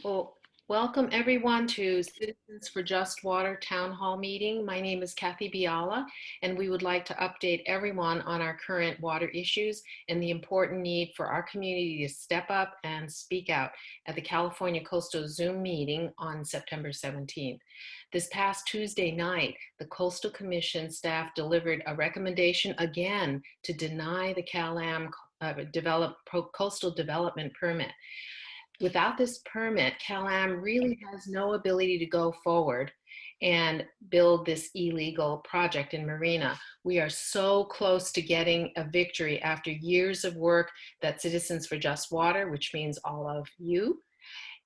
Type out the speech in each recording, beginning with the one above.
Well, welcome everyone to Citizens for Just Water Town Hall meeting. My name is Kathy Biala, and we would like to update everyone on our current water issues and the important need for our community to step up and speak out at the California Coastal Zoom meeting on September 17th. This past Tuesday night, the Coastal Commission staff delivered a recommendation again to deny the CalAm coastal development permit. Without this permit, CalAm really has no ability to go forward and build this illegal project in Marina. We are so close to getting a victory after years of work that Citizens for Just Water, which means all of you,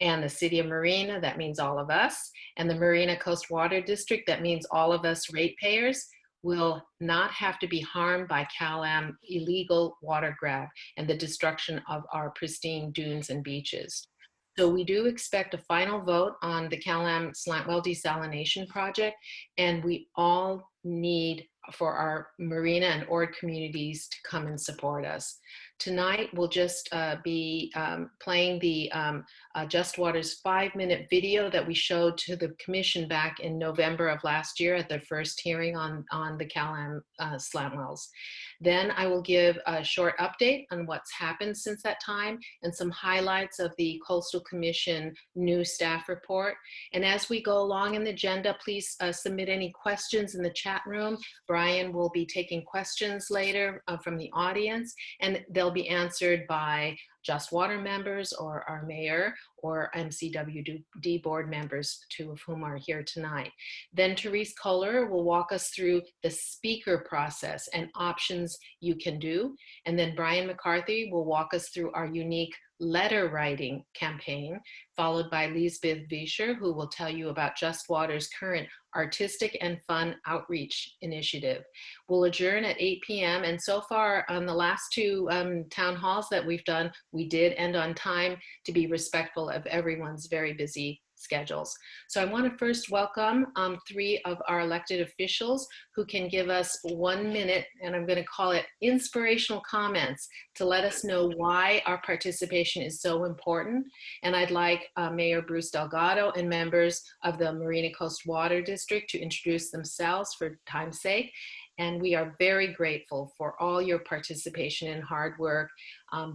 and the City of Marina, that means all of us, and the Marina Coast Water District, that means all of us ratepayers, will not have to be harmed by CalAm illegal water grab and the destruction of our pristine dunes and beaches. So we do expect a final vote on the CalAm Slantwell desalination project, and we all need for our Marina and Ord communities to come and support us. Tonight, we'll just be playing the Just Water's 5-minute video that we showed to the commission back in November of last year at their first hearing on the CalAm slant wells. Then I will give a short update on what's happened since that time and some highlights of the Coastal Commission new staff report. And as we go along in the agenda, please submit any questions in the chat room. Brian will be taking questions later from the audience, and they'll be answered by Just Water members or our mayor or MCWD board members, two of whom are here tonight. Then Therese Kohler will walk us through the speaker process and options you can do. And then Brian McCarthy will walk us through our unique letter writing campaign, followed by Lisbeth Vischer, who will tell you about Just Water's current artistic and fun outreach initiative. We'll adjourn at 8 p.m. And so far on the last two town halls that we've done, we did end on time to be respectful of everyone's very busy schedules. So I want to first welcome 3 of our elected officials who can give us 1 minute, and I'm going to call it inspirational comments, to let us know why our participation is so important. And I'd like Mayor Bruce Delgado and members of the Marina Coast Water District to introduce themselves for time's sake. And we are very grateful for all your participation and hard work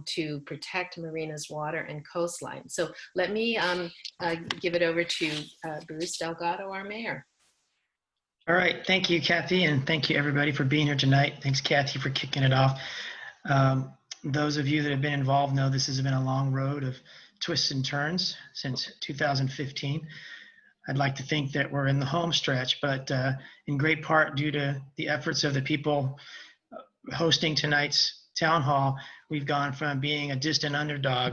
to protect Marina's water and coastline. So let me give it over to Bruce Delgado, our mayor. All right, thank you, Kathy, and thank you everybody for being here tonight. Thanks, Kathy, for kicking it off. Those of you that have been involved know this has been a long road of twists and turns since 2015. I'd like to think that we're in the home stretch, but in great part due to the efforts of the people hosting tonight's town hall, we've gone from being a distant underdog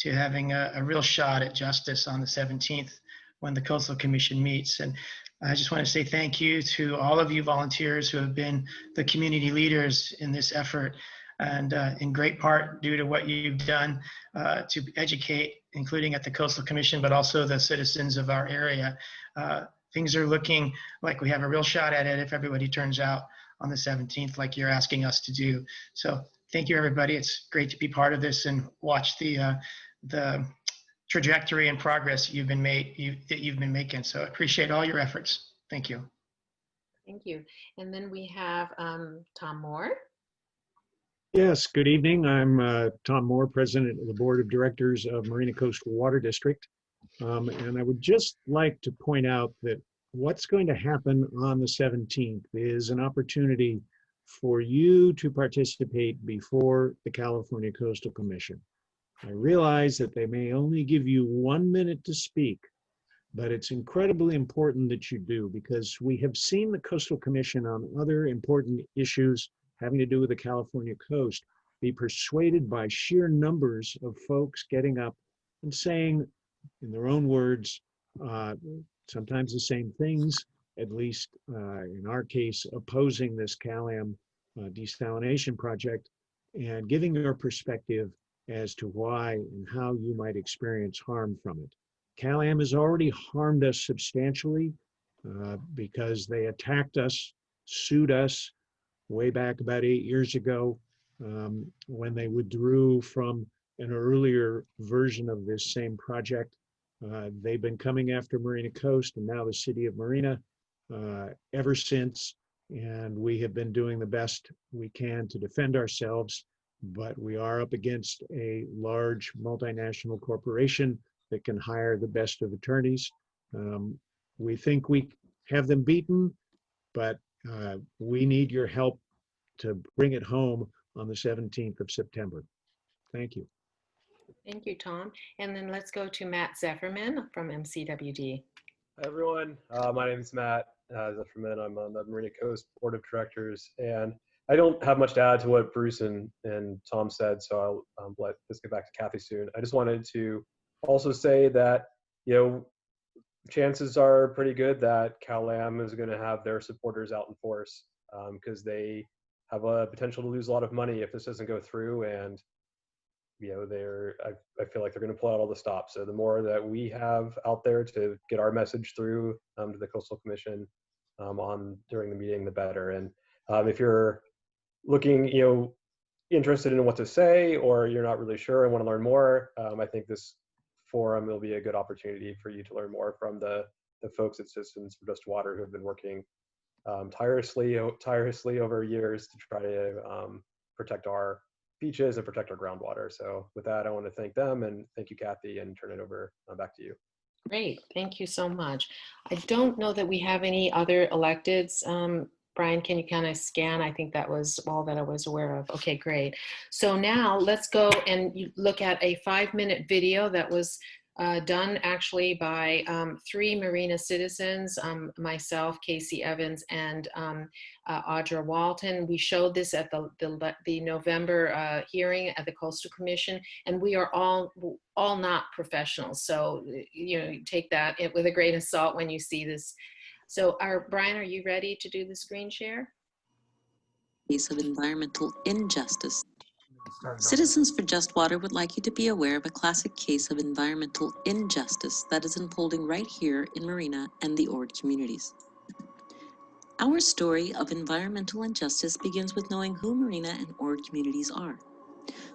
to having a real shot at justice on the 17th when the Coastal Commission meets. And I just want to say thank you to all of you volunteers who have been the community leaders in this effort, and in great part due to what you've done to educate, including at the Coastal Commission, but also the citizens of our area. Things are looking like we have a real shot at it if everybody turns out on the 17th like you're asking us to do. So thank you, everybody. It's great to be part of this and watch the trajectory and progress that you've been making. So I appreciate all your efforts. Thank you. Thank you. And then we have Tom Moore. Yes, good evening. I'm Tom Moore, President of the Board of Directors of Marina Coast Water District. And I would just like to point out that what's going to happen on the 17th is an opportunity for you to participate before the California Coastal Commission. I realize that they may only give you 1 minute to speak, but it's incredibly important that you do, because we have seen the Coastal Commission on other important issues having to do with the California coast be persuaded by sheer numbers of folks getting up and saying, in their own words, sometimes the same things, at least in our case, opposing this CalAm desalination project, and giving your perspective as to why and how you might experience harm from it. CalAm has already harmed us substantially because they attacked us, sued us way back about 8 years ago when they withdrew from an earlier version of this same project. They've been coming after Marina Coast and now the City of Marina ever since, and we have been doing the best we can to defend ourselves, but we are up against a large multinational corporation that can hire the best of attorneys. We think we have them beaten, but we need your help to bring it home on the 17th of September. Thank you. Thank you, Tom. And then let's go to Matt Zefferman from MCWD. Hi, everyone. My name is Matt Zefferman. I'm on the Marina Coast Board of Directors, and I don't have much to add to what Bruce and Tom said, so I'll let this get back to Kathy soon. I just wanted to also say that, chances are pretty good that CalAm is going to have their supporters out in force because they have a potential to lose a lot of money if this doesn't go through, and I feel like they're going to pull out all the stops. So the more that we have out there to get our message through to the Coastal Commission during the meeting, the better. And if you're looking, interested in what to say, or you're not really sure and want to learn more, I think this forum will be a good opportunity for you to learn more from the folks at Citizens for Just Water who have been working tirelessly over years to try to protect our beaches and protect our groundwater. So with that, I want to thank them and thank you, Kathy, and turn it over back to you. Great, thank you so much. I don't know that we have any other electeds. Brian, can you kind of scan? I think that was all that I was aware of. Okay, great. So now let's go and look at a 5-minute video that was done actually by 3 Marina citizens, myself, Casey Evans, and Audra Walton. We showed this at the November hearing at the Coastal Commission, and we are all not professionals. So, take that with a grain of salt when you see this. So Brian, are you ready to do the screen share? Case of environmental injustice. Citizens for Just Water would like you to be aware of a classic case of environmental injustice that is unfolding right here in Marina and the Ord communities. Our story of environmental injustice begins with knowing who Marina and Ord communities are.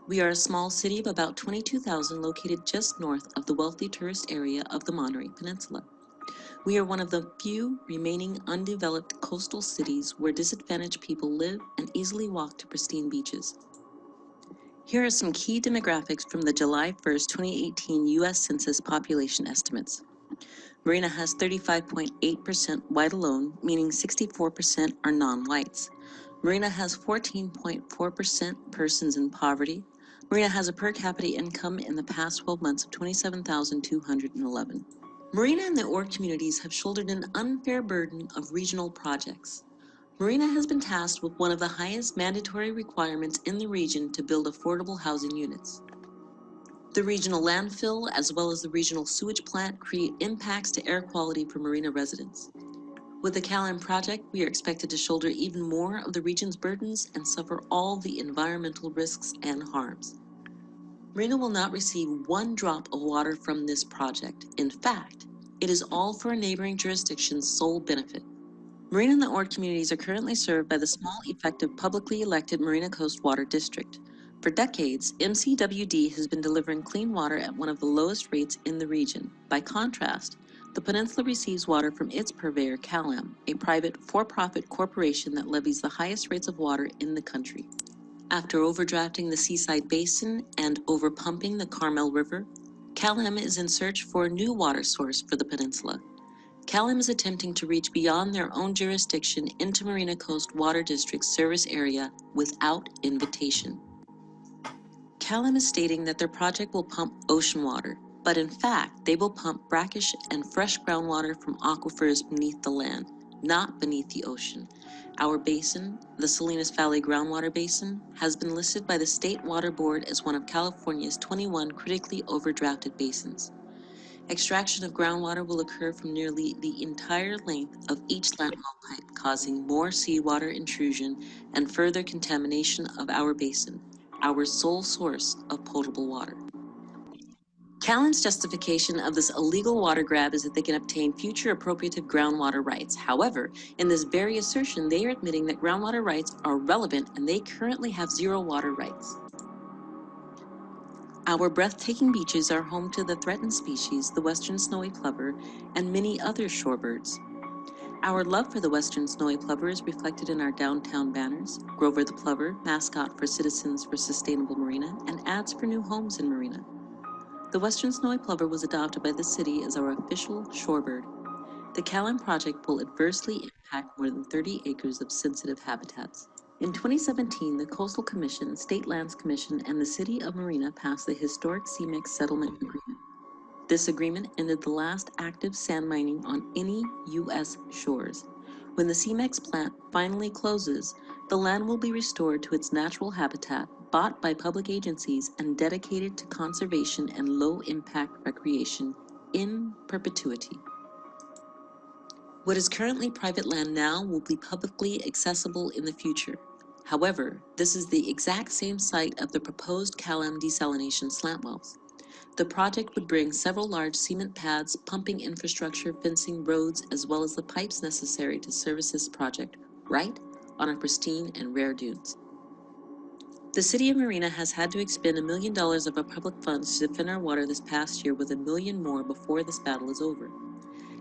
We are a small city of about 22,000 located just north of the wealthy tourist area of the Monterey Peninsula. We are one of the few remaining undeveloped coastal cities where disadvantaged people live and easily walk to pristine beaches. Here are some key demographics from the July 1st, 2018 U.S. Census population estimates. Marina has 35.8% white alone, meaning 64% are non-whites. Marina has 14.4% persons in poverty. Marina has a per capita income in the past 12 months of $27,211. Marina and the Ord communities have shouldered an unfair burden of regional projects. Marina has been tasked with one of the highest mandatory requirements in the region to build affordable housing units. The regional landfill, as well as the regional sewage plant, create impacts to air quality for Marina residents. With the CalAm project, we are expected to shoulder even more of the region's burdens and suffer all the environmental risks and harms. Marina will not receive one drop of water from this project. In fact, it is all for a neighboring jurisdiction's sole benefit. Marina and the Ord communities are currently served by the small, effective, publicly elected Marina Coast Water District. For decades, MCWD has been delivering clean water at one of the lowest rates in the region. By contrast, the peninsula receives water from its purveyor, CalAm, a private, for-profit corporation that levies the highest rates of water in the country. After overdrafting the Seaside Basin and overpumping the Carmel River, CalAm is in search for a new water source for the peninsula. CalAm is attempting to reach beyond their own jurisdiction into Marina Coast Water District's service area without invitation. CalAm is stating that their project will pump ocean water, but in fact, they will pump brackish and fresh groundwater from aquifers beneath the land, not beneath the ocean. Our basin, the Salinas Valley Groundwater Basin, has been listed by the State Water Board as one of California's 21 critically overdrafted basins. Extraction of groundwater will occur from nearly the entire length of each landfall pipe, causing more seawater intrusion and further contamination of our basin, our sole source of potable water. CalAm's justification of this illegal water grab is that they can obtain future appropriative groundwater rights. However, in this very assertion, they are admitting that groundwater rights are relevant and they currently have zero water rights. Our breathtaking beaches are home to the threatened species, the western snowy plover, and many other shorebirds. Our love for the western snowy plover is reflected in our downtown banners, Grover the Plover, mascot for Citizens for Sustainable Marina, and ads for new homes in Marina. The western snowy plover was adopted by the city as our official shorebird. The CalAm project will adversely impact more than 30 acres of sensitive habitats. In 2017, the Coastal Commission, State Lands Commission, and the City of Marina passed the historic CMEX Settlement Agreement. This agreement ended the last active sand mining on any U.S. shores. When the CMEX plant finally closes, the land will be restored to its natural habitat, bought by public agencies, and dedicated to conservation and low-impact recreation in perpetuity. What is currently private land now will be publicly accessible in the future. However, this is the exact same site of the proposed CalAm desalination slant wells. The project would bring several large cement pads, pumping infrastructure, fencing, roads, as well as the pipes necessary to service this project, right on our pristine and rare dunes. The City of Marina has had to expend $1 million of our public funds to defend our water this past year, with $1 million more before this battle is over.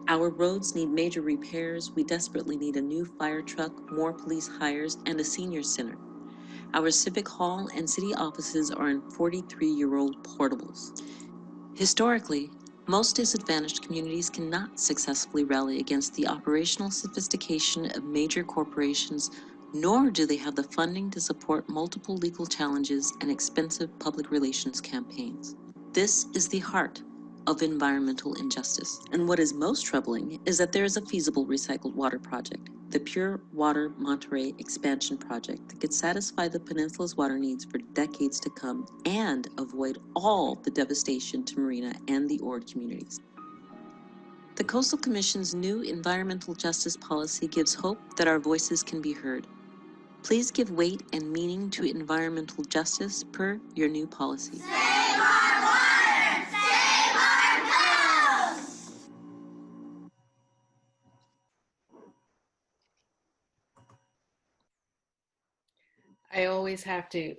Our roads need major repairs. We desperately need a new fire truck, more police hires, and a senior center. Our civic hall and city offices are in 43-year-old portables. Historically, most disadvantaged communities cannot successfully rally against the operational sophistication of major corporations, nor do they have the funding to support multiple legal challenges and expensive public relations campaigns. This is the heart of environmental injustice. And what is most troubling is that there is a feasible recycled water project, the Pure Water Monterey expansion project, that could satisfy the peninsula's water needs for decades to come and avoid all the devastation to Marina and the Ord communities. The Coastal Commission's new environmental justice policy gives hope that our voices can be heard. Please give weight and meaning to environmental justice per your new policy. Save our water! Save our coast! I always have to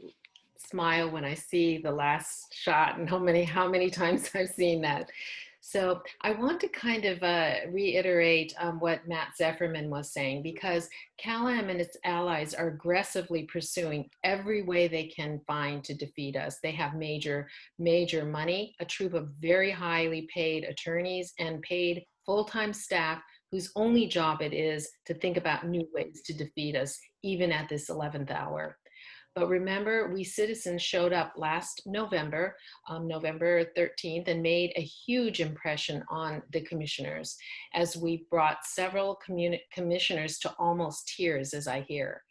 smile when I see the last shot and how many times I've seen that. So I want to kind of reiterate what Matt Zefferman was saying, because CalAm and its allies are aggressively pursuing every way they can find to defeat us. They have major money, a troop of very highly paid attorneys, and paid full-time staff whose only job it is to think about new ways to defeat us, even at this 11th hour. But remember, we citizens showed up last November, November 13th, and made a huge impression on the commissioners, as we brought several commissioners to almost tears, as I hear,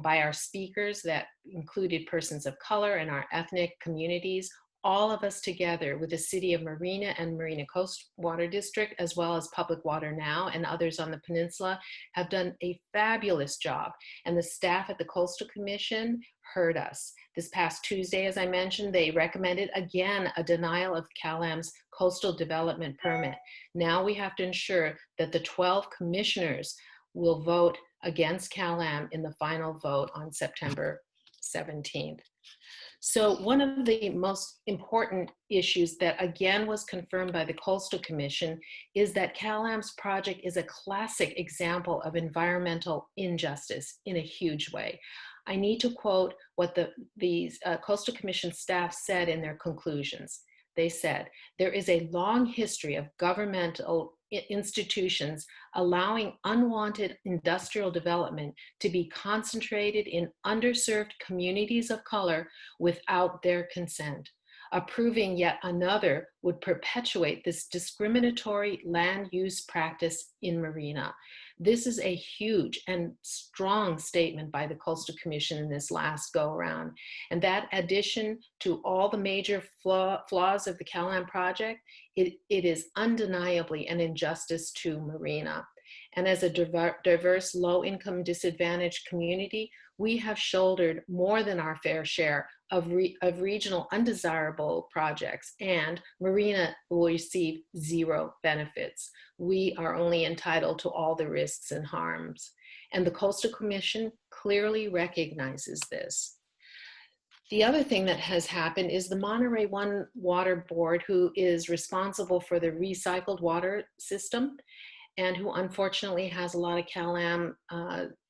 by our speakers that included persons of color and our ethnic communities. All of us together with the City of Marina and Marina Coast Water District, as well as Public Water Now and others on the peninsula, have done a fabulous job. And the staff at the Coastal Commission heard us. This past Tuesday, as I mentioned, they recommended again a denial of CalAm's coastal development permit. Now we have to ensure that the 12 commissioners will vote against CalAm in the final vote on September 17th. So one of the most important issues that again was confirmed by the Coastal Commission is that CalAm's project is a classic example of environmental injustice in a huge way. I need to quote what the Coastal Commission staff said in their conclusions. They said, "There is a long history of governmental institutions allowing unwanted industrial development to be concentrated in underserved communities of color without their consent. Approving yet another would perpetuate this discriminatory land use practice in Marina." This is a huge and strong statement by the Coastal Commission in this last go around. And that addition to all the major flaws of the CalAm project, it is undeniably an injustice to Marina. And as a diverse, low-income, disadvantaged community, we have shouldered more than our fair share of regional undesirable projects, and Marina will receive zero benefits. We are only entitled to all the risks and harms. And the Coastal Commission clearly recognizes this. The other thing that has happened is the Monterey One Water Board, who is responsible for the recycled water system and who unfortunately has a lot of CalAm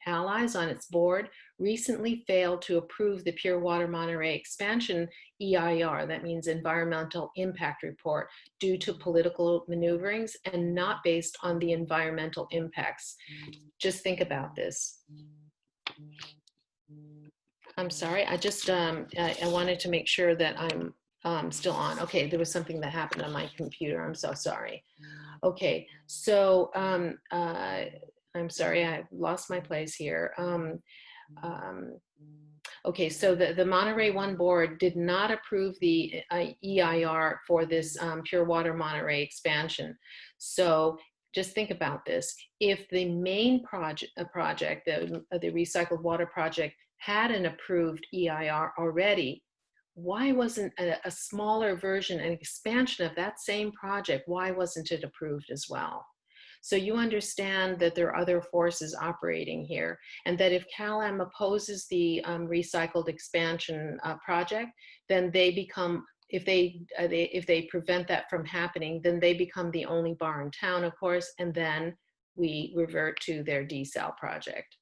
allies on its board, recently failed to approve the Pure Water Monterey expansion EIR, that means environmental impact report, due to political maneuverings and not based on the environmental impacts. Just think about this. I'm sorry, I just, I wanted to make sure that I'm still on. Okay, there was something that happened on my computer, I'm so sorry. Okay, so I'm sorry, I lost my place here. Okay, so the Monterey One board did not approve the EIR for this Pure Water Monterey expansion. So just think about this. If the main project, the recycled water project, had an approved EIR already, why wasn't a smaller version, an expansion of that same project, why wasn't it approved as well? So you understand that there are other forces operating here, and that if CalAm opposes the recycled expansion project, then they become, if they prevent that from happening, then they become the only bar in town, of course, and then we revert to their desal project.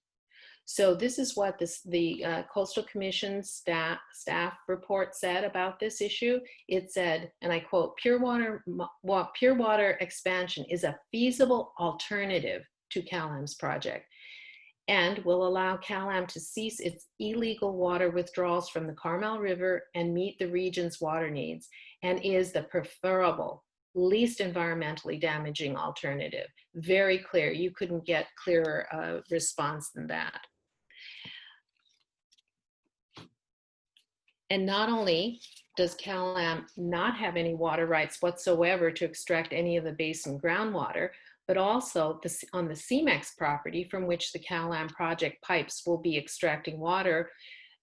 So this is what the Coastal Commission staff report said about this issue. It said, and I quote, Pure water expansion is a feasible alternative to CalAm's project and will allow CalAm to cease its illegal water withdrawals from the Carmel River and meet the region's water needs, and is the preferable, least environmentally damaging alternative. Very clear. You couldn't get clearer response than that. And not only does CalAm not have any water rights whatsoever to extract any of the basin groundwater, but also on the CMEX property from which the CalAm project pipes will be extracting water,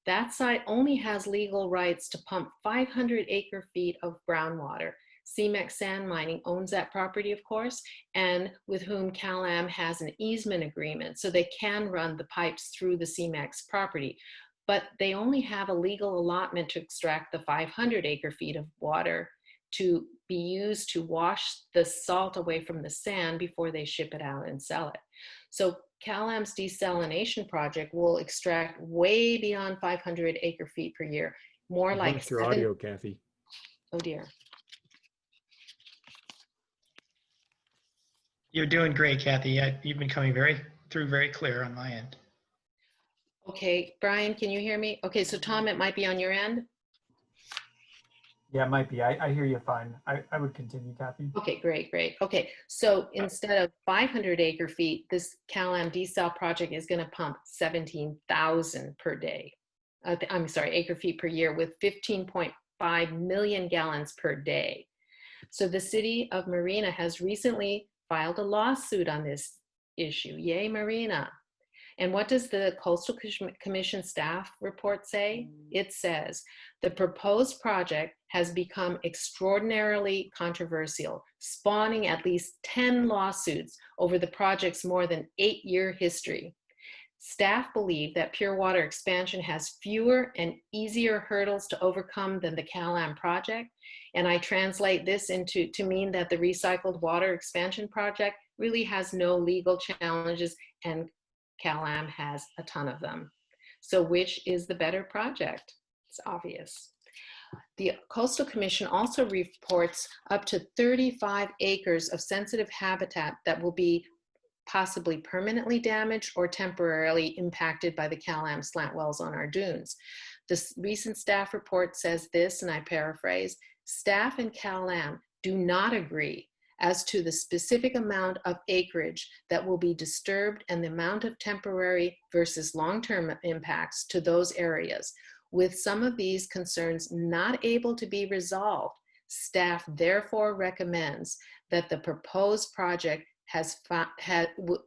that site only has legal rights to pump 500 acre-feet of groundwater. CMEX Sand Mining owns that property, of course, and with whom CalAm has an easement agreement, so they can run the pipes through the CMEX property. But they only have a legal allotment to extract the 500 acre-feet of water to be used to wash the salt away from the sand before they ship it out and sell it. So CalAm's desalination project will extract way beyond 500 acre-feet per year, more like lost your audio, Kathy. Oh dear. You're doing great, Kathy. You've been coming through very clear on my end. Okay, Brian, can you hear me? Okay, so Tom, it might be on your end. Yeah, it might be. I hear you fine. I would continue, Kathy. Okay, great. Okay, so instead of 500 acre-feet, this CalAm desal project is going to pump 17,000 per day. I'm sorry, acre-feet per year, with 15.5 million gallons per day. So the City of Marina has recently filed a lawsuit on this issue. Yay, Marina. And what does the Coastal Commission staff report say? It says, the proposed project has become extraordinarily controversial, spawning at least 10 lawsuits over the project's more than 8-year history. Staff believe that Pure Water expansion has fewer and easier hurdles to overcome than the CalAm project. And I translate this to mean that the recycled water expansion project really has no legal challenges, and CalAm has a ton of them. So which is the better project? It's obvious. The Coastal Commission also reports up to 35 acres of sensitive habitat that will be possibly permanently damaged or temporarily impacted by the CalAm slant wells on our dunes. This recent staff report says this, and I paraphrase, staff and CalAm do not agree as to the specific amount of acreage that will be disturbed and the amount of temporary versus long-term impacts to those areas. With some of these concerns not able to be resolved, staff therefore recommends that the proposed project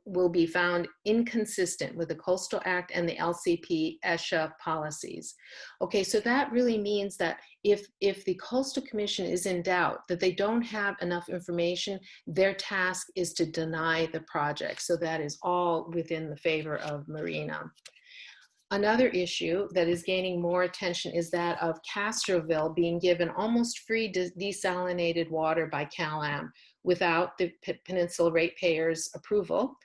will be found inconsistent with the Coastal Act and the LCP ESHA policies. Okay, so that really means that if the Coastal Commission is in doubt that they don't have enough information, their task is to deny the project. So that is all within the favor of Marina. Another issue that is gaining more attention is that of Castroville being given almost free desalinated water by CalAm without the Peninsula ratepayers' approval,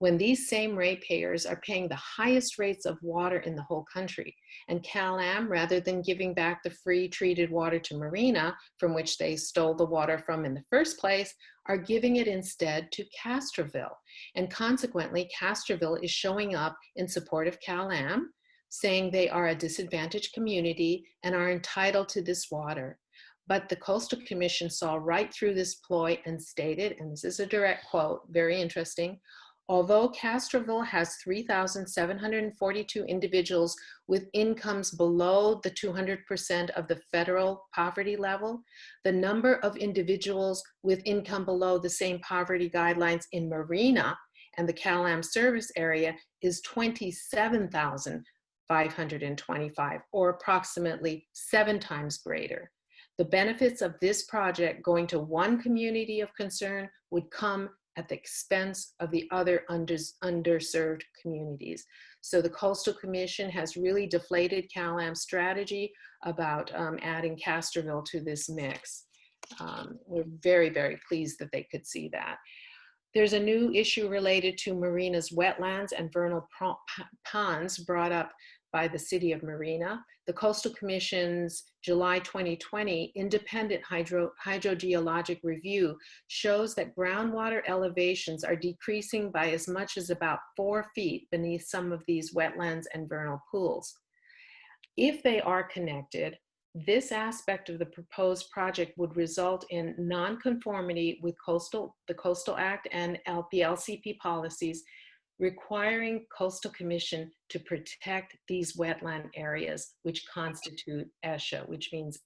when these same ratepayers are paying the highest rates of water in the whole country. And CalAm, rather than giving back the free treated water to Marina, from which they stole the water from in the first place, are giving it instead to Castroville. And consequently, Castroville is showing up in support of CalAm, saying they are a disadvantaged community and are entitled to this water. But the Coastal Commission saw right through this ploy and stated, and this is a direct quote, very interesting, although Castroville has 3,742 individuals with incomes below the 200% of the federal poverty level, the number of individuals with income below the same poverty guidelines in Marina and the CalAm service area is 27,525, or approximately 7 times greater. The benefits of this project going to one community of concern would come at the expense of the other underserved communities. So the Coastal Commission has really deflated CalAm's strategy about adding Castroville to this mix. We're very, very pleased that they could see that. There's a new issue related to Marina's wetlands and vernal ponds brought up by the City of Marina. The Coastal Commission's July 2020 independent hydrogeologic review shows that groundwater elevations are decreasing by as much as about 4 feet beneath some of these wetlands and vernal pools. If they are connected, this aspect of the proposed project would result in nonconformity with the Coastal Act and the LCP policies, requiring Coastal Commission to protect these wetland areas, which constitute ESHA, which means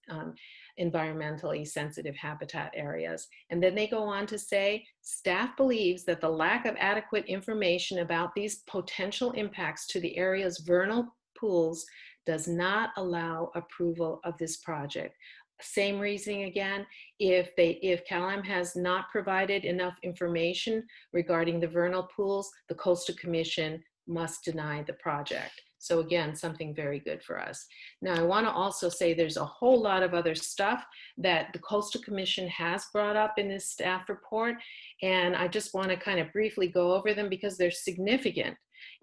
environmentally sensitive habitat areas. And then they go on to say, staff believes that the lack of adequate information about these potential impacts to the area's vernal pools does not allow approval of this project. Same reasoning again, if CalAm has not provided enough information regarding the vernal pools, the Coastal Commission must deny the project. So again, something very good for us. Now I want to also say there's a whole lot of other stuff that the Coastal Commission has brought up in this staff report, and I just want to kind of briefly go over them because they're significant,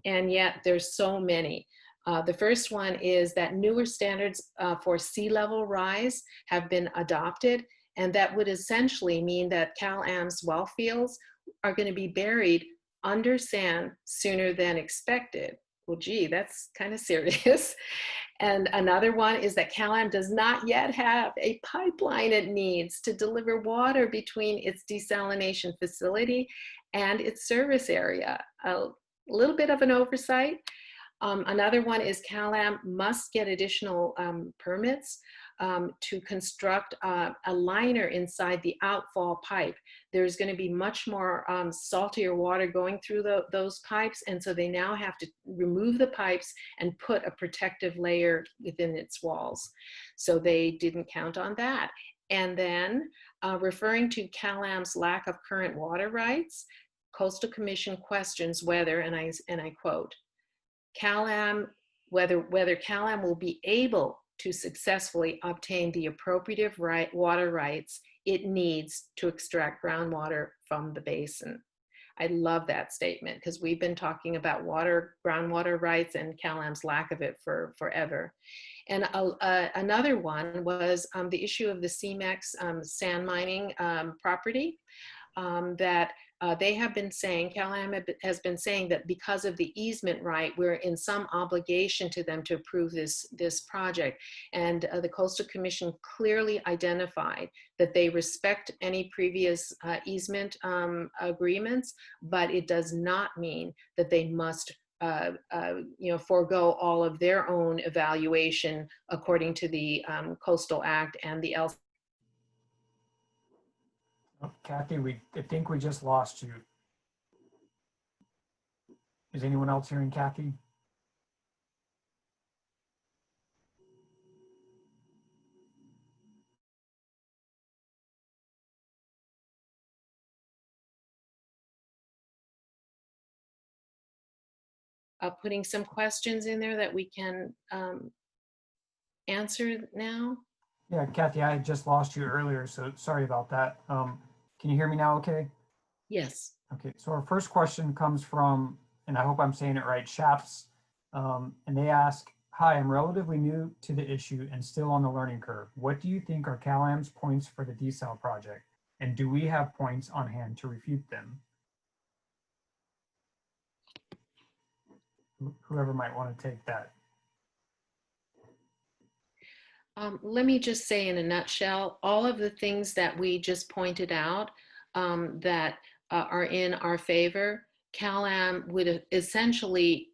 and yet there's so many. The first one is that newer standards for sea level rise have been adopted, and that would essentially mean that CalAm's well fields are going to be buried under sand sooner than expected. Well, gee, that's kind of serious. And another one is that CalAm does not yet have a pipeline it needs to deliver water between its desalination facility and its service area. A little bit of an oversight. Another one is CalAm must get additional permits to construct a liner inside the outfall pipe. There's going to be much more saltier water going through those pipes, and so they now have to remove the pipes and put a protective layer within its walls. So they didn't count on that. And then referring to CalAm's lack of current water rights, Coastal Commission questions whether, and I quote, CalAm, whether CalAm will be able to successfully obtain the appropriate water rights it needs to extract groundwater from the basin. I love that statement because we've been talking about groundwater rights and CalAm's lack of it for forever. And another one was the issue of the CMEX sand mining property that they have been saying, CalAm has been saying that because of the easement right, we're in some obligation to them to approve this project. And the Coastal Commission clearly identified that they respect any previous easement agreements, but it does not mean that they must forego all of their own evaluation according to the Coastal Act and the LC. Oh, Kathy, I think we just lost you. Is anyone else hearing Kathy? putting some questions in there that we can answer now. Yeah, Kathy, I had just lost you earlier, so sorry about that. Can you hear me now okay? Yes. Okay, so our first question comes from, and I hope I'm saying it right, Shaps. And they ask, hi, I'm relatively new to the issue and still on the learning curve. What do you think are CalAm's points for the desal project? And do we have points on hand to refute them? Whoever might want to take that. Let me just say in a nutshell, all of the things that we just pointed out that are in our favor, CalAm would essentially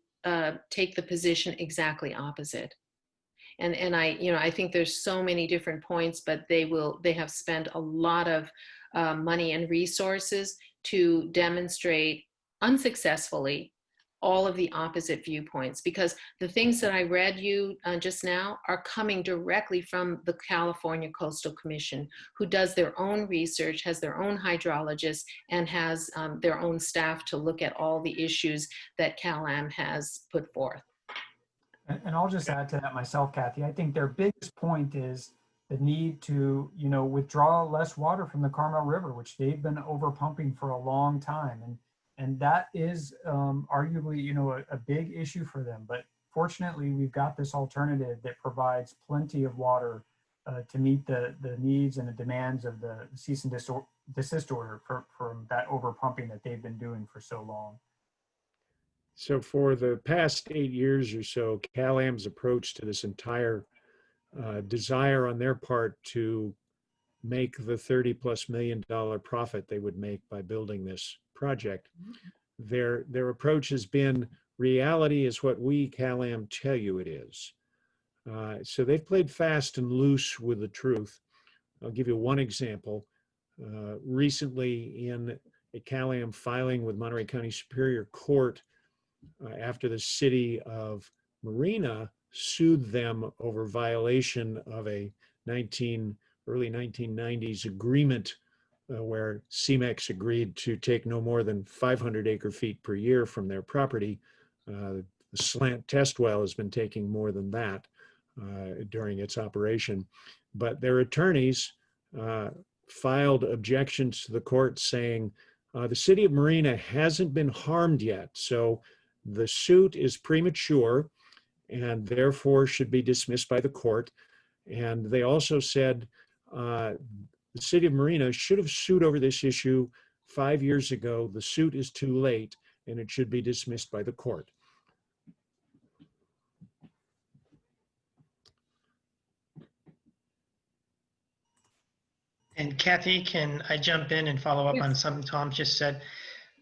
take the position exactly opposite. And I think there's so many different points, but they have spent a lot of money and resources to demonstrate unsuccessfully all of the opposite viewpoints, because the things that I read you just now are coming directly from the California Coastal Commission, who does their own research, has their own hydrologists, and has their own staff to look at all the issues that CalAm has put forth. And I'll just add to that myself, Kathy. I think their biggest point is the need to, withdraw less water from the Carmel River, which they've been over pumping for a long time. And that is arguably, a big issue for them. But fortunately, we've got this alternative that provides plenty of water to meet the needs and the demands of the cease and desist order from that over pumping that they've been doing for so long. So for the past 8 years or so, CalAm's approach to this entire desire on their part to make the $30+ million profit they would make by building this project, their approach has been, reality is what we, CalAm, tell you it is. So they've played fast and loose with the truth. I'll give you one example. Recently in a CalAm filing with Monterey County Superior Court, after the City of Marina sued them over violation of a early 1990s agreement where CMEX agreed to take no more than 500 acre-feet per year from their property. The slant test well has been taking more than that during its operation. But their attorneys filed objections to the court saying, the City of Marina hasn't been harmed yet, so the suit is premature and therefore should be dismissed by the court. And they also said the City of Marina should have sued over this issue 5 years ago. The suit is too late and it should be dismissed by the court. And Kathy, can I jump in and follow up on something Tom just said?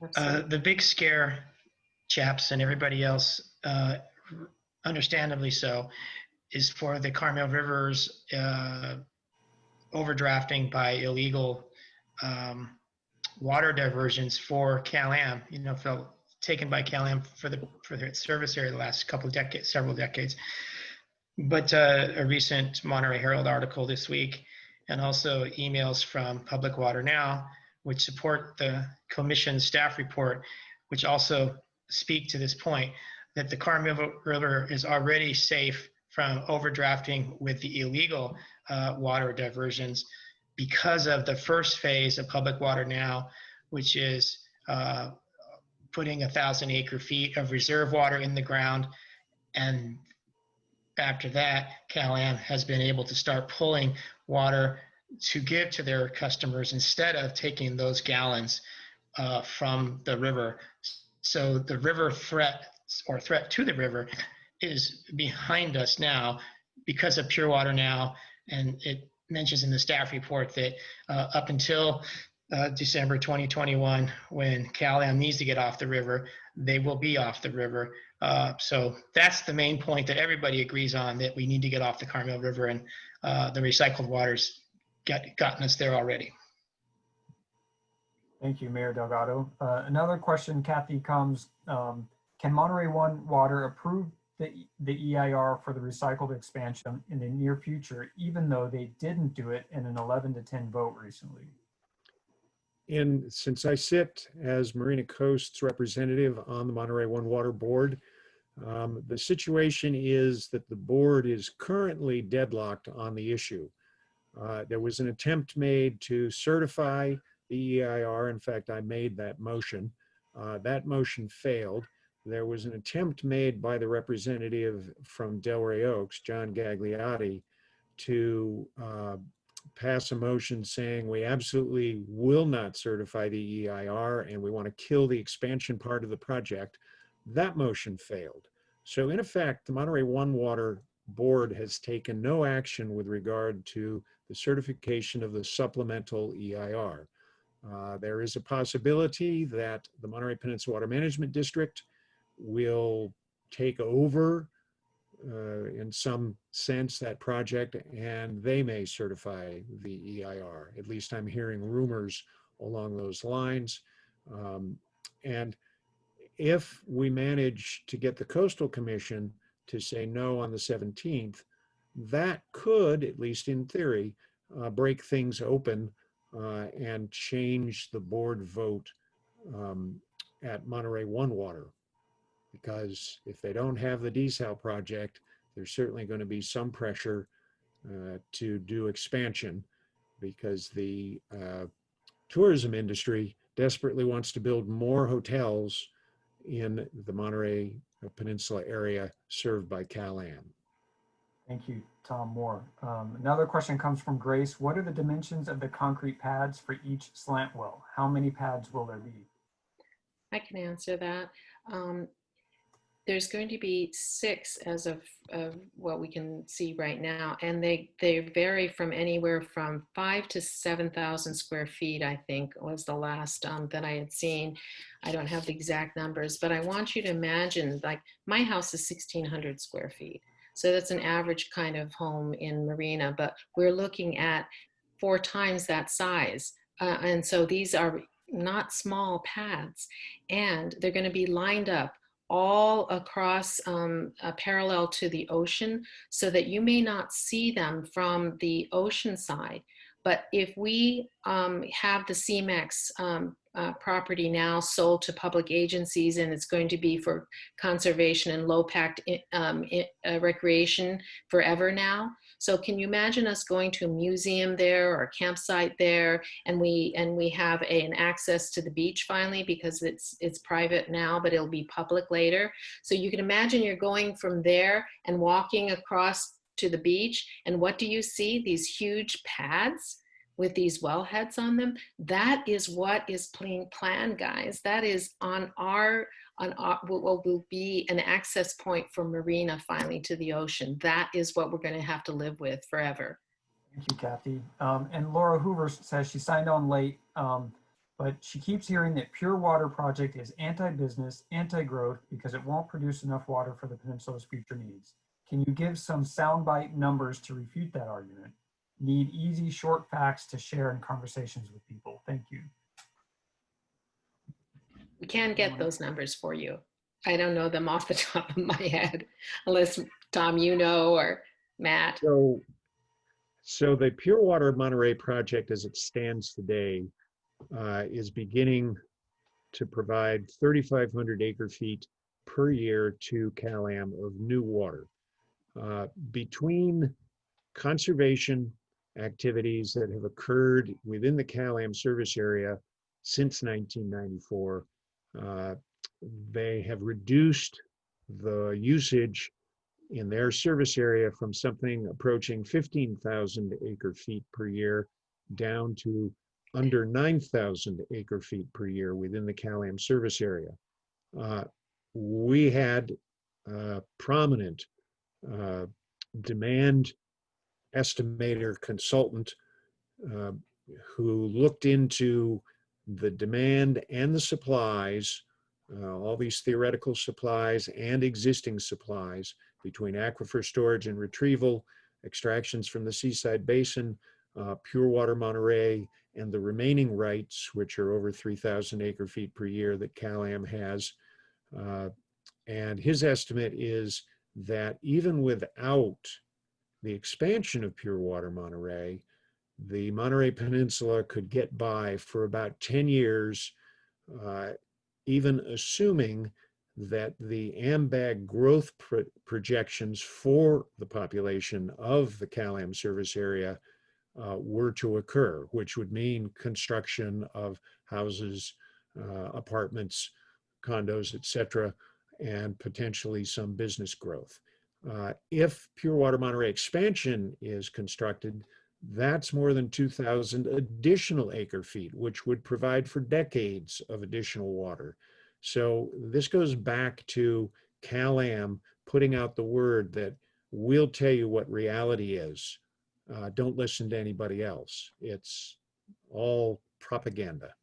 The big scare, chaps and everybody else, understandably so, is for the Carmel River's overdrafting by illegal water diversions for CalAm, taken by CalAm for their service area the last several decades. But a recent Monterey Herald article this week, and also emails from Public Water Now, which support the Commission staff report, which also speak to this point, that the Carmel River is already safe from overdrafting with the illegal water diversions because of the first phase of Public Water Now, which is putting 1,000 acre-feet of reserve water in the ground. And after that, CalAm has been able to start pulling water to give to their customers instead of taking those gallons from the river. So the river threat to the river is behind us now because of Pure Water Now. And it mentions in the staff report that up until December 2021, when CalAm needs to get off the river, they will be off the river. So that's the main point that everybody agrees on, that we need to get off the Carmel River, and the recycled water's gotten us there already. Thank you, Mayor Delgado. Another question, Kathy, comes, can Monterey One Water approve the EIR for the recycled expansion in the near future, even though they didn't do it in an 11-10 vote recently? Since I sit as Marina Coast's representative on the Monterey One Water Board, The situation is that the board is currently deadlocked on the issue. There was an attempt made to certify the EIR. In fact, I made that motion. That motion failed. There was an attempt made by the representative from Delray Oaks, John Gagliotti, to pass a motion saying we absolutely will not certify the EIR and we want to kill the expansion part of the project. That motion failed. So in effect, the Monterey One Water Board has taken no action with regard to the certification of the supplemental EIR. There is a possibility that the Monterey Peninsula Water Management District will take over in some sense that project, and they may certify the EIR. At least I'm hearing rumors along those lines. And if we manage to get the Coastal Commission to say no on the 17th, that could, at least in theory, break things open and change the board vote at Monterey One Water. Because if they don't have the desal project, there's certainly going to be some pressure to do expansion, because the tourism industry desperately wants to build more hotels in the Monterey Peninsula area served by CalAm. Thank you, Tom Moore. Another question comes from Grace. What are the dimensions of the concrete pads for each slant well? How many pads will there be? I can answer that. There's going to be 6 as of what we can see right now, and they vary from anywhere from 5 to 7,000 square feet, I think was the last that I had seen. I don't have the exact numbers, but I want you to imagine, like, my house is 1,600 square feet. So that's an average kind of home in Marina, but we're looking at 4 times that size. And so these are not small pads, and they're going to be lined up all across parallel to the ocean, so that you may not see them from the ocean side. But if we have the CMEX property now sold to public agencies, and it's going to be for conservation and low-packed recreation forever now. So can you imagine us going to a museum there or a campsite there, and we have an access to the beach finally, because it's private now, but it'll be public later. So you can imagine you're going from there and walking across to the beach, and what do you see? These huge pads with these wellheads on them. That is what is being planned, guys. That is on what will be an access point for Marina finally to the ocean. That is what we're going to have to live with forever. Thank you, Kathy. And Laura Hoover says she signed on late, but she keeps hearing that Pure Water Project is anti-business, anti-growth, because it won't produce enough water for the peninsula's future needs. Can you give some soundbite numbers to refute that argument? Need easy, short facts to share in conversations with people. Thank you. We can get those numbers for you. I don't know them off the top of my head, unless Tom, you know, or Matt. So the Pure Water Monterey project, as it stands today, is beginning to provide 3,500 acre feet per year to CalAm of new water. Between conservation activities that have occurred within the CalAm service area since 1994, they have reduced the usage in their service area from something approaching 15,000 acre feet per year down to under 9,000 acre feet per year within the CalAm service area. We had prominent demand estimator consultant who looked into the demand and the supplies, all these theoretical supplies and existing supplies between aquifer storage and retrieval, extractions from the seaside basin, Pure Water Monterey, and the remaining rights, which are over 3,000 acre feet per year that CalAm has. And his estimate is that even without the expansion of Pure Water Monterey, the Monterey Peninsula could get by for about 10 years, even assuming that the AMBAG growth projections for the population of the CalAm service area were to occur, which would mean construction of houses, apartments, condos, etc., and potentially some business growth. If Pure Water Monterey expansion is constructed, that's more than 2,000 additional acre feet, which would provide for decades of additional water. So this goes back to CalAm putting out the word that we'll tell you what reality is. Don't listen to anybody else. It's all propaganda.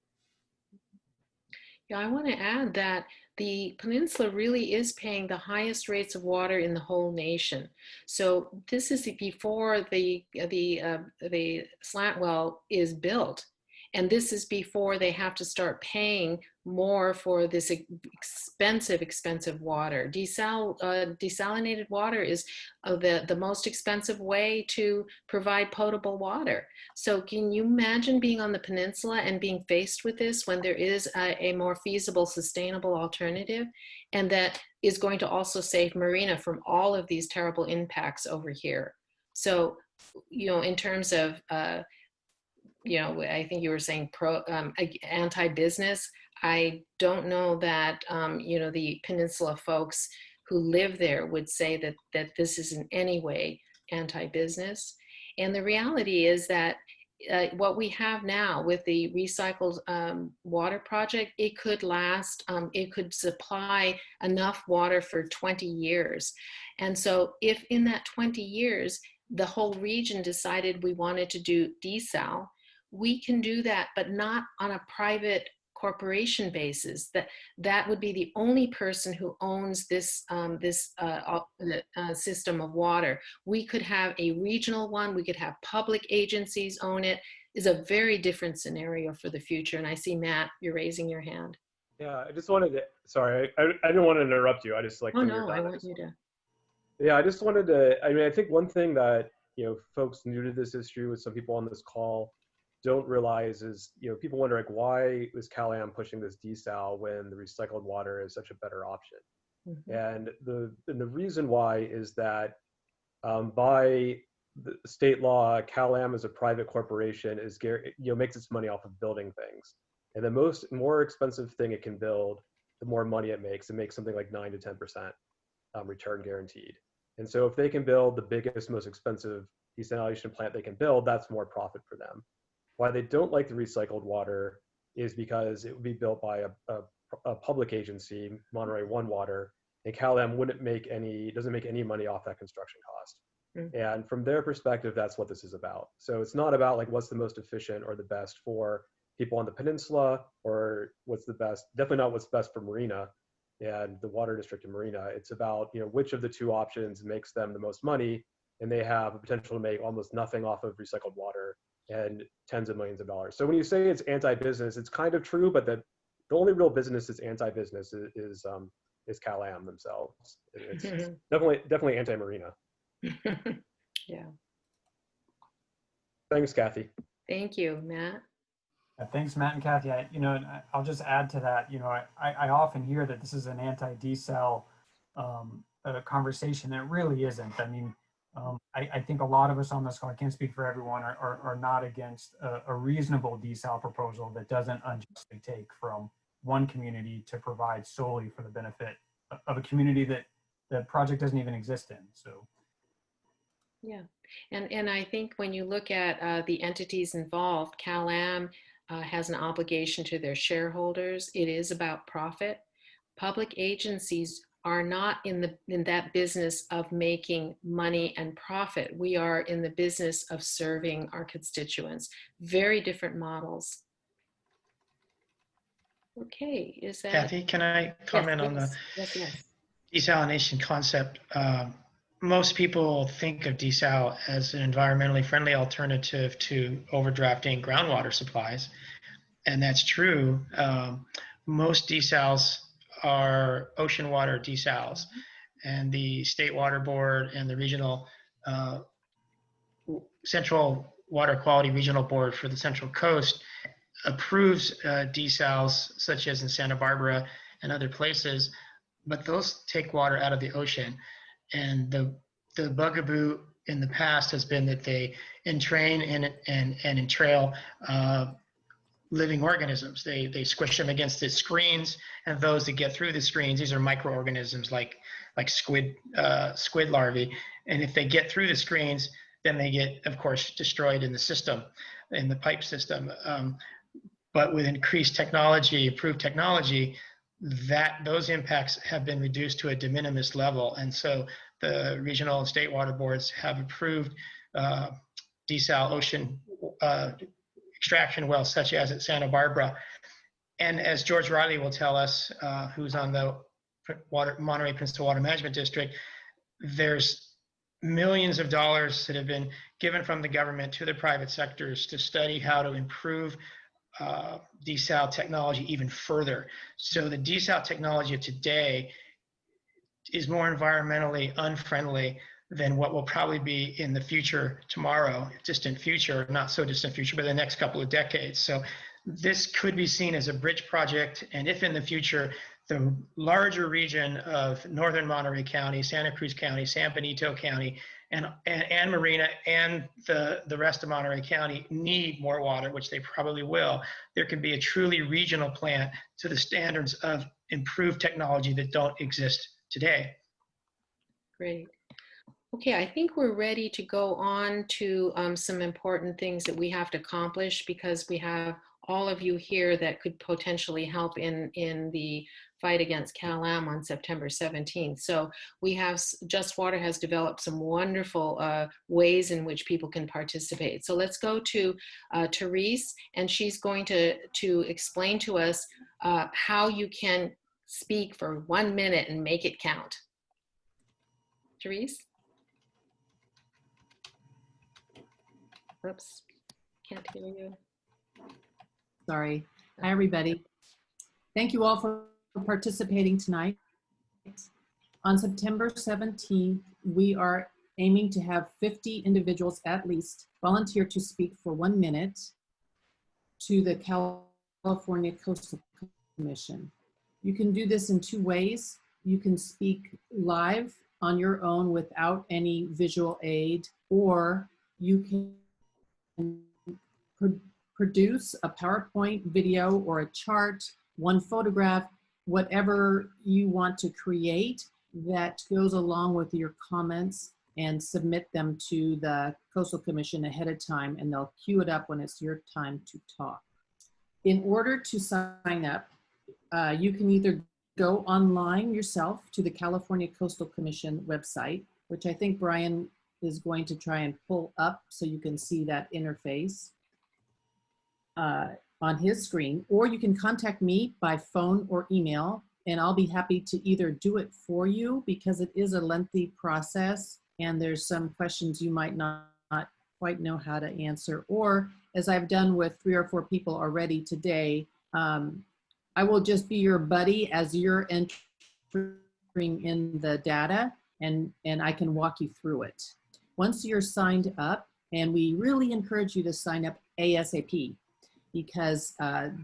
Yeah, I want to add that the peninsula really is paying the highest rates of water in the whole nation. So this is before the slant well is built, and this is before they have to start paying more for this expensive water. Desalinated water is the most expensive way to provide potable water. So can you imagine being on the peninsula and being faced with this when there is a more feasible, sustainable alternative, and that is going to also save Marina from all of these terrible impacts over here? So, in terms of, I think you were saying anti-business. I don't know that, the peninsula folks who live there would say that this is in any way anti-business. And the reality is that what we have now with the recycled water project, it could last, it could supply enough water for 20 years. And so if in that 20 years, the whole region decided we wanted to do desal, we can do that, but not on a private corporation basis. That would be the only person who owns this system of water. We could have a regional one. We could have public agencies own it. Is a very different scenario for the future. And I see, Matt, you're raising your hand. Yeah, I just wanted to, sorry, I didn't want to interrupt you. I just like, oh no, I want you to. Yeah, I just wanted to, I think one thing that, folks new to this issue with some people on this call don't realize is, people wonder like, why is CalAm pushing this desal when the recycled water is such a better option? Mm-hmm. And the reason why is that by the state law, CalAm as a private corporation is makes its money off of building things, and the more expensive thing it can build, the more money it makes. It makes something like 9 to 10% return guaranteed. And so if they can build the biggest, most expensive desalination plant they can build, that's more profit for them. Why they don't like the recycled water is because it would be built by a public agency, Monterey One Water, and CalAm doesn't make any money off that construction cost. Mm-hmm. And from their perspective, that's what this is about. So it's not about like what's the most efficient or the best for people on the peninsula, or what's the best, definitely not what's best for Marina and the water district in Marina. It's about, which of the two options makes them the most money, and they have a potential to make almost nothing off of recycled water and tens of millions of dollars. So when you say it's anti-business, it's kind of true, but the only real business that's anti-business is CalAm themselves. It's definitely anti-Marina. Yeah. Thanks, Kathy. Thank you, Matt. Thanks, Matt and Kathy. I'll just add to that. I often hear that this is an anti-desal conversation. It really isn't. I mean, I think a lot of us on this call, I can't speak for everyone, are not against a reasonable desal proposal that doesn't unjustly take from one community to provide solely for the benefit of a community that the project doesn't even exist in. So. Yeah, and I think when you look at the entities involved, CalAm has an obligation to their shareholders. It is about profit. Public agencies are not in that business of making money and profit. We are in the business of serving our constituents. Very different models. Okay, is that? Kathy, can I comment on the desalination concept? Most people think of desal as an environmentally friendly alternative to overdrafting groundwater supplies, and that's true. Most desals are ocean water desals, and the State Water Board and the regional Central Water Quality Regional Board for the Central Coast approves desals, such as in Santa Barbara and other places, but those take water out of the ocean. And the bugaboo in the past has been that they entrain and entrail living organisms. They squish them against the screens, and those that get through the screens, these are microorganisms like squid larvae. And if they get through the screens, then they get, of course, destroyed in the system, in the pipe system. But with increased technology, improved technology, those impacts have been reduced to a de minimis level. And so the regional and state water boards have approved desal ocean extraction wells, such as at Santa Barbara. And as George Riley will tell us, who's on the Monterey Peninsula Water Management District, there's millions of dollars that have been given from the government to the private sectors to study how to improve desal technology even further. So the desal technology of today is more environmentally unfriendly than what will probably be in the future tomorrow, distant future, not so distant future, but the next couple of decades. So this could be seen as a bridge project. And if in the future, the larger region of northern Monterey County, Santa Cruz County, San Benito County, and Marina and the rest of Monterey County need more water, which they probably will, there can be a truly regional plant to the standards of improved technology that don't exist today. Great. Okay, I think we're ready to go on to some important things that we have to accomplish, because we have all of you here that could potentially help in the fight against CalAm on September 17th. So we have, Just Water has developed some wonderful ways in which people can participate. So let's go to Therese, and she's going to explain to us how you can speak for 1 minute and make it count. Therese? Oops, can't hear you. Sorry. Hi, everybody. Thank you all for participating tonight. On September 17th, we are aiming to have 50 individuals at least volunteer to speak for 1 minute to the California Coastal Commission. You can do this in 2 ways. You can speak live on your own without any visual aid, or you can produce a PowerPoint video or a chart, 1 photograph, whatever you want to create that goes along with your comments, and submit them to the Coastal Commission ahead of time, and they'll queue it up when it's your time to talk. In order to sign up, you can either go online yourself to the California Coastal Commission website, which I think Brian is going to try and pull up so you can see that interface on his screen, or you can contact me by phone or email, and I'll be happy to either do it for you, because it is a lengthy process and there's some questions you might not quite know how to answer, or as I've done with 3 or 4 people already today, I will just be your buddy as you're entering in the data, and I can walk you through it. Once you're signed up, and we really encourage you to sign up ASAP, because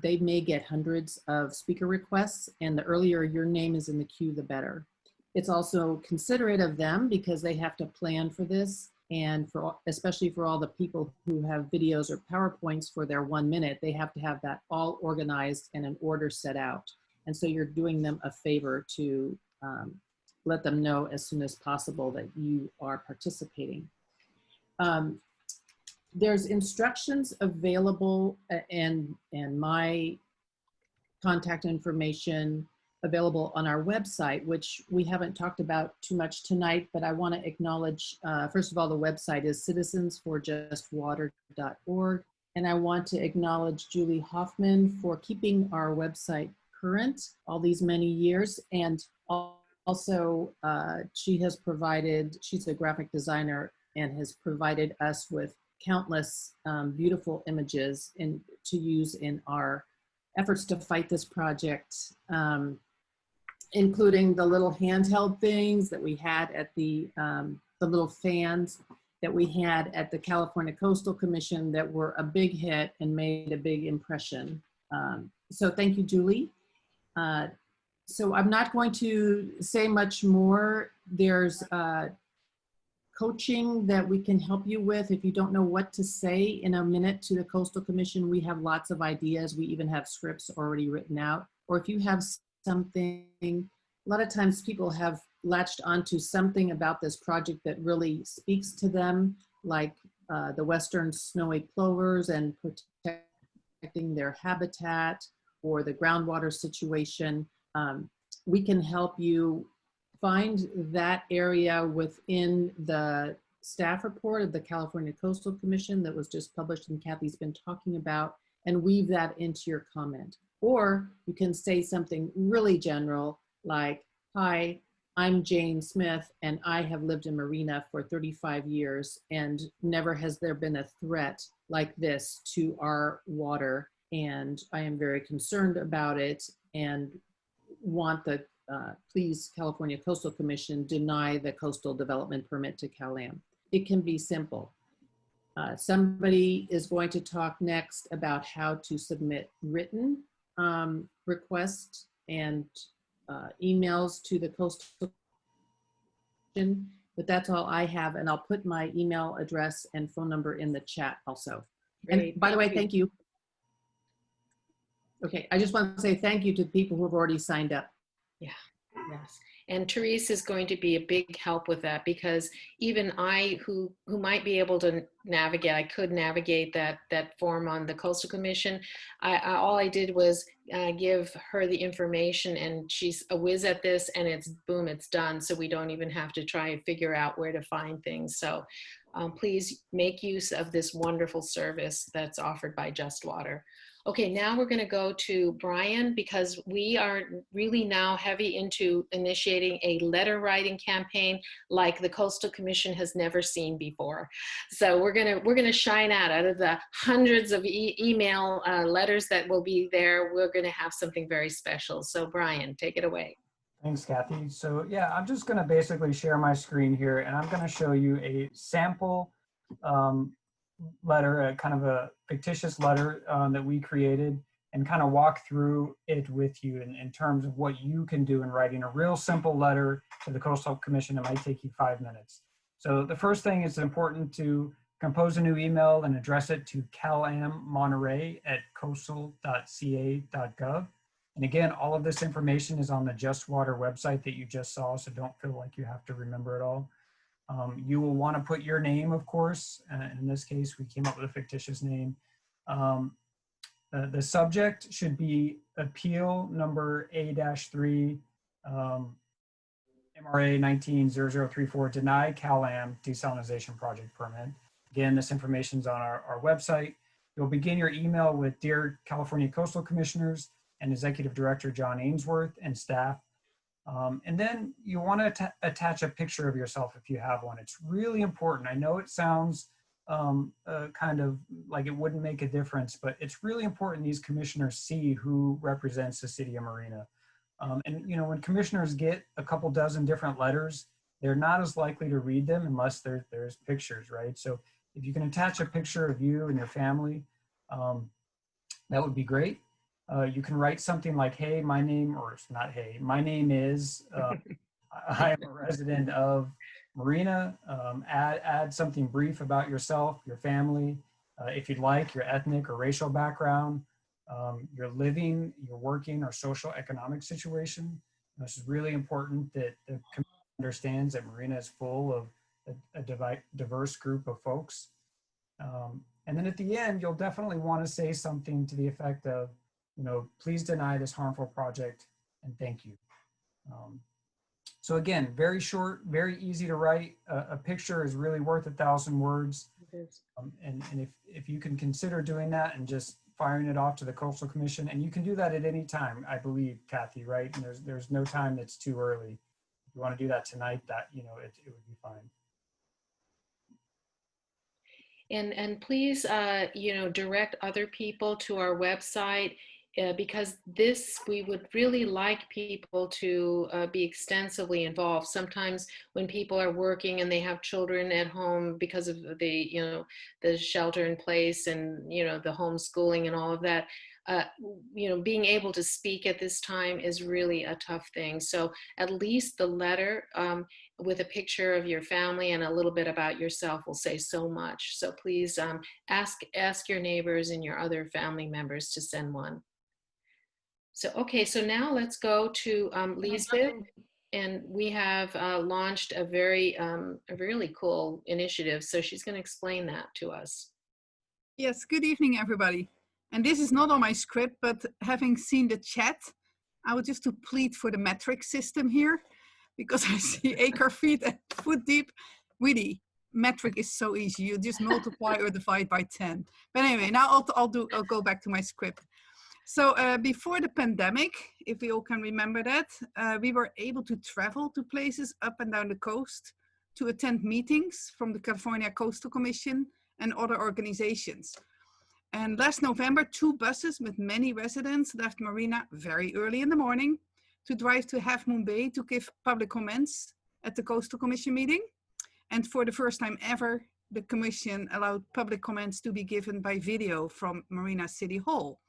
they may get hundreds of speaker requests, and the earlier your name is in the queue, the better. It's also considerate of them, because they have to plan for this, and especially for all the people who have videos or PowerPoints for their 1 minute, they have to have that all organized and an order set out. And so you're doing them a favor to let them know as soon as possible that you are participating. There's instructions available, and my contact information available on our website, which we haven't talked about too much tonight, but I want to acknowledge, first of all, the website is citizensforjustwater.org, and I want to acknowledge Julie Hoffman for keeping our website current all these many years, and also she's a graphic designer and has provided us with countless beautiful images to use in our efforts to fight this project, including the little handheld things that we had at the little fans that we had at the California Coastal Commission that were a big hit and made a big impression. So thank you, Julie. So I'm not going to say much more. There's coaching that we can help you with. If you don't know what to say in a minute to the Coastal Commission, we have lots of ideas. We even have scripts already written out. Or if you have something, a lot of times people have latched onto something about this project that really speaks to them, like the western snowy plovers and protecting their habitat, or the groundwater situation. We can help you find that area within the staff report of the California Coastal Commission that was just published and Kathy's been talking about, and weave that into your comment. Or you can say something really general like, hi, I'm Jane Smith and I have lived in Marina for 35 years and never has there been a threat like this to our water, and I am very concerned about it and want the please California Coastal Commission deny the coastal development permit to CalAm. It can be simple. Somebody is going to talk next about how to submit written requests and emails to the Coastal Commission, but that's all I have, and I'll put my email address and phone number in the chat also. Great. And by the way, thank you. Okay, I just want to say thank you to the people who have already signed up. Yeah, yes. And Therese is going to be a big help with that, because even I, who might be able to navigate, I could navigate that form on the Coastal Commission. All I did was give her the information, and she's a whiz at this, and it's boom, it's done. So we don't even have to try and figure out where to find things. So please make use of this wonderful service that's offered by Just Water. Okay, now we're going to go to Brian, because we are really now heavy into initiating a letter writing campaign like the Coastal Commission has never seen before. So we're going to shine out of the hundreds of email letters that will be there. We're going to have something very special. So Brian, take it away. Thanks, Kathy. So yeah, I'm just going to basically share my screen here, and I'm going to show you a sample letter, a kind of a fictitious letter that we created, and kind of walk through it with you in terms of what you can do in writing a real simple letter to the Coastal Commission. It might take you 5 minutes. So the first thing, it's important to compose a new email and address it to CalAm Monterey at coastal.ca.gov. And again, all of this information is on the Just Water website that you just saw, so don't feel like you have to remember it all. You will want to put your name, of course. In this case, we came up with a fictitious name. The subject should be appeal number A-3, MRA 190034, deny CalAm desalination project permit. Again, this information is on our website. You'll begin your email with Dear California Coastal Commissioners and Executive Director John Ainsworth and staff. And then you want to attach a picture of yourself if you have one. It's really important. I know it sounds kind of like it wouldn't make a difference, but it's really important these commissioners see who represents the city of Marina. And you know, when commissioners get a couple dozen different letters, they're not as likely to read them unless there's pictures, right? So if you can attach a picture of you and your family, that would be great. You can write something like, hey, my name, or it's not hey, my name is, I am a resident of Marina. Add something brief about yourself, your family, if you'd like, your ethnic or racial background, your living, your working or social economic situation. This is really important that the community understands that Marina is full of a diverse group of folks. And then at the end, you'll definitely want to say something to the effect of, you know, please deny this harmful project and thank you. So again, very short, very easy to write. A picture is really worth 1,000 words. And if you can consider doing that and just firing it off to the Coastal Commission, and you can do that at any time, I believe, Kathy, right? And there's no time that's too early. If you want to do that tonight, that, you know, it would be fine. And please, you know, direct other people to our website, because we would really like people to be extensively involved. Sometimes when people are working and they have children at home because of the, you know, the shelter in place and, you know, the homeschooling and all of that, being able to speak at this time is really a tough thing. So at least the letter with a picture of your family and a little bit about yourself will say so much. So please ask your neighbors and your other family members to send one. So, okay, so now let's go to Lisbeth. And we have launched a really cool initiative. So she's going to explain that to us. Yes, good evening, everybody. And this is not on my script, but having seen the chat, I would just to plead for the metric system here, because I see acre feet and foot deep. Really, metric is so easy. You just multiply or divide by 10. But anyway, now I'll go back to my script. So before the pandemic, if we all can remember that, we were able to travel to places up and down the coast to attend meetings from the California Coastal Commission and other organizations. And last November, 2 buses with many residents left Marina very early in the morning to drive to Half Moon Bay to give public comments at the Coastal Commission meeting. And for the first time ever, the Commission allowed public comments to be given by video from Marina City Hall.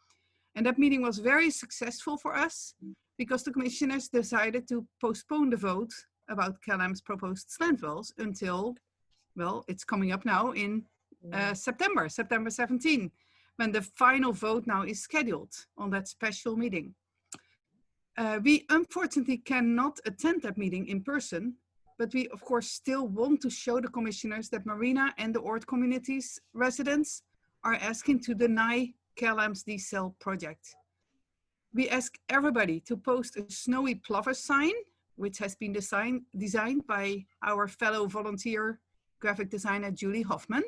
And that meeting was very successful for us because the commissioners decided to postpone the vote about CalAm's proposed slant wells until, well, it's coming up now in September 17, when the final vote now is scheduled on that special meeting. We unfortunately cannot attend that meeting in person, but we of course still want to show the commissioners that Marina and the Oord community's residents are asking to deny CalAm's desal project. We ask everybody to post a snowy plover sign, which has been designed by our fellow volunteer graphic designer, Julie Hoffman,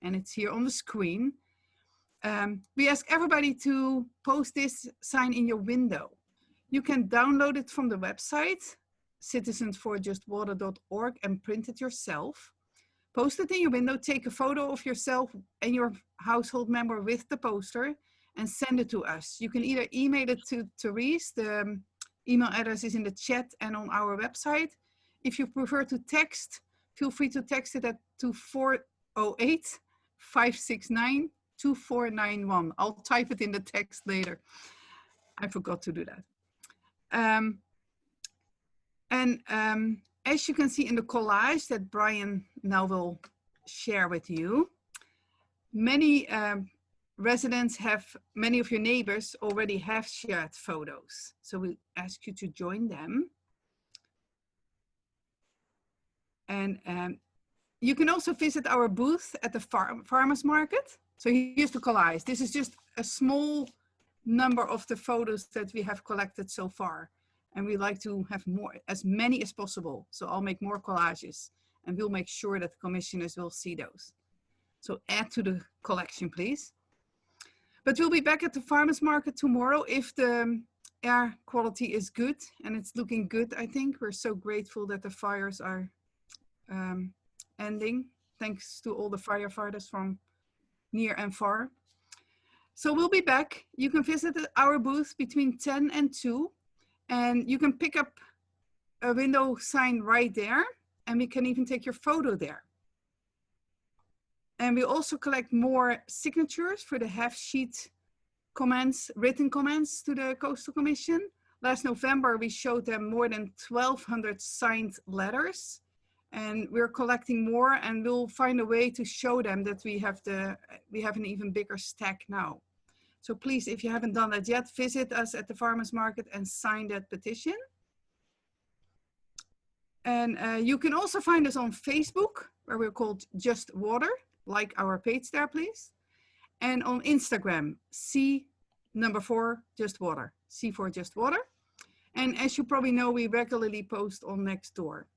and it's here on the screen. We ask everybody to post this sign in your window. You can download it from the website, citizensforjustwater.org, and print it yourself. Post it in your window, take a photo of yourself and your household member with the poster and send it to us. You can either email it to Therese, the email address is in the chat and on our website. If you prefer to text, feel free to text it at 2408-569-2491. I'll type it in the text later. I forgot to do that. As you can see in the collage that Brian now will share with you, many residents many of your neighbors already have shared photos. So we ask you to join them. And you can also visit our booth at the farmers market. So here's the collage. This is just a small number of the photos that we have collected so far. And we like to have as many as possible. So I'll make more collages and we'll make sure that the commissioners will see those. So add to the collection, please. But we'll be back at the farmers market tomorrow if the air quality is good, and it's looking good, I think. We're so grateful that the fires are ending, thanks to all the firefighters from near and far. So we'll be back. You can visit our booth between 10 and 2. And you can pick up a window sign right there, and we can even take your photo there. And we also collect more signatures for the half-sheet comments, written comments to the Coastal Commission. Last November, we showed them more than 1,200 signed letters, and we're collecting more, and we'll find a way to show them that we have an even bigger stack now. So please, if you haven't done that yet, visit us at the farmers market and sign that petition. And you can also find us on Facebook, where we're called Just Water, like our page there, please. And on Instagram, C4JW, C4JW. And as you probably know, we regularly post on Nextdoor.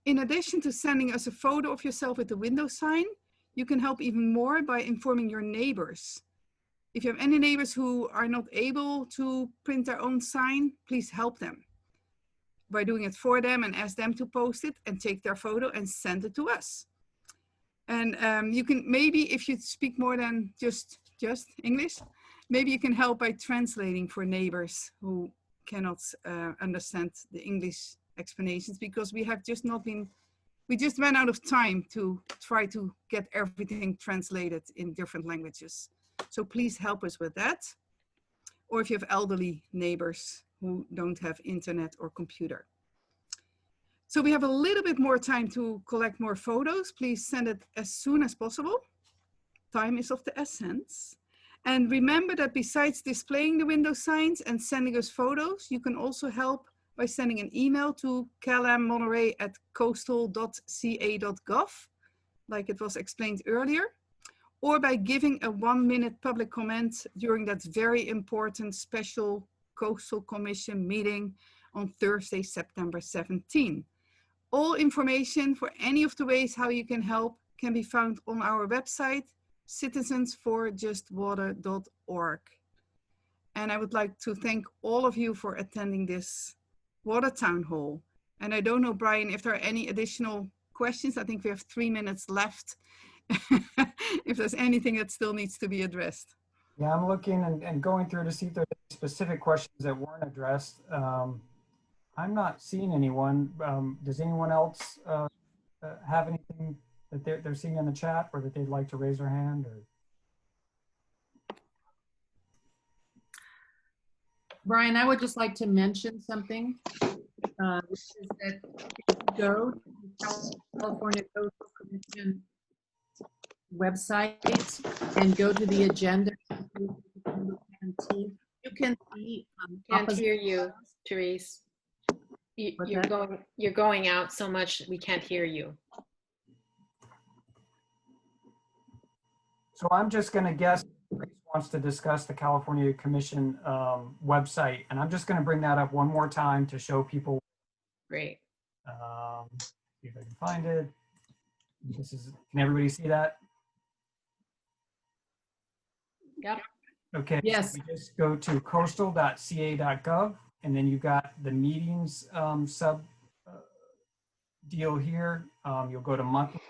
In addition to sending us a photo of yourself with the window sign, you can help even more by informing your neighbors. If you have any neighbors who are not able to print their own sign, please help them by doing it for them and ask them to post it and take their photo and send it to us. And you can maybe, if you speak more than just English, maybe you can help by translating for neighbors who cannot understand the English explanations, because we just ran out of time to try to get everything translated in different languages. So please help us with that. or if you have elderly neighbors who don't have internet or computer. So we have a little bit more time to collect more photos. Please send it as soon as possible. Time is of the essence. And remember that besides displaying the window signs and sending us photos, you can also help by sending an email to calammonterey@coastal.ca.gov, like it was explained earlier, or by giving a 1-minute public comment during that very important special Coastal Commission meeting on Thursday, September 17. All information for any of the ways how you can help can be found on our website, citizensforjustwater.org. And I would like to thank all of you for attending this water town hall. And I don't know, Brian, if there are any additional questions. I think we have 3 minutes left. If there's anything that still needs to be addressed. Yeah, I'm looking and going through to see if there's specific questions that weren't addressed. I'm not seeing anyone. Does anyone else have anything that they're seeing in the chat or that they'd like to raise their hand? Or? Brian, I would just like to mention something, which is that if you go to the California Coastal Commission website and go to the agenda, you can see. Can't hear you, Therese. You're going out so much we can't hear you. So I'm just going to guess Grace wants to discuss the California Commission website, and I'm just going to bring that up one more time to show people. Great. See if I can find it. This is. Can everybody see that? Yep. Okay. Yes. So we just go to coastal.ca.gov, and then you've got the meetings sub deal here. You'll go to monthly.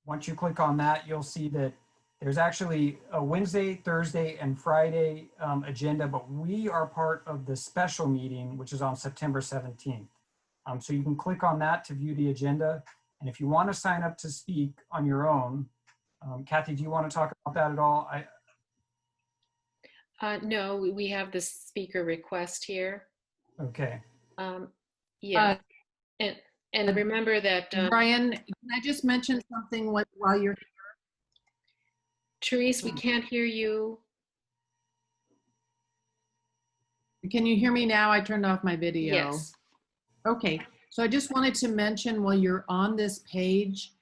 Once you click on that, you'll see that there's actually a Wednesday, Thursday, and Friday agenda, but we are part of the special meeting, which is on September 17th. So you can click on that to view the agenda. And if you want to sign up to speak on your own, Kathy, do you want to talk about that at all? No, we have the speaker request here. Okay. Yeah. And remember that Brian, can I just mention something while you're here? Therese, we can't hear you. Can you hear me now? I turned off my video. Yes. Okay, so I just wanted to mention while you're on this page,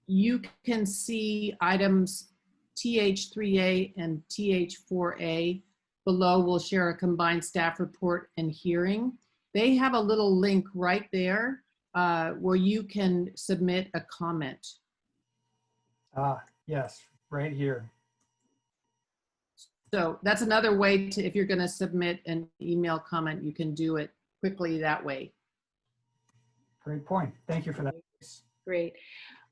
you can see items TH3A and TH4A. Below, we'll share a combined staff report and hearing. They have a little link right there where you can submit a comment. Yes, right here. So that's another way to, if you're going to submit an email comment, you can do it quickly that way. Great point. Thank you for that. Great.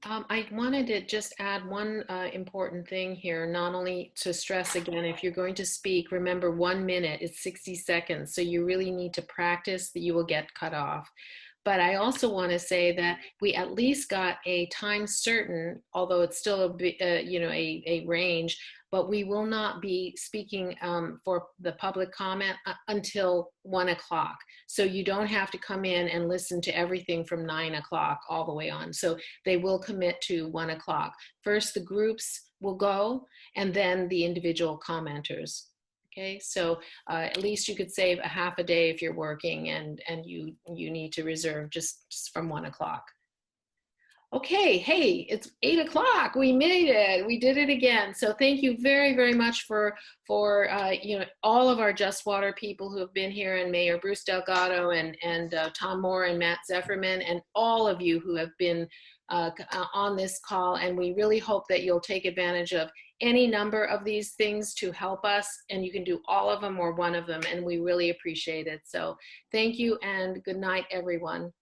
I wanted to just add one important thing here, not only to stress again, if you're going to speak, remember 1 minute is 60 seconds. So you really need to practice that you will get cut off. But I also want to say that we at least got a time certain, although it's still a range, but we will not be speaking for the public comment until 1 o'clock. So you don't have to come in and listen to everything from 9 o'clock all the way on. So they will commit to 1 o'clock. First, the groups will go, and then the individual commenters. Okay, so at least you could save a half a day if you're working and you need to reserve just from 1 o'clock. Okay, hey, it's 8 o'clock. We made it. We did it again. So thank you very, very much for all of our Just Water people who have been here, and Mayor Bruce Delgado and Tom Moore and Matt Zefferman, and all of you who have been on this call. And we really hope that you'll take advantage of any number of these things to help us, and you can do all of them or one of them, and we really appreciate it. So thank you and good night, everyone.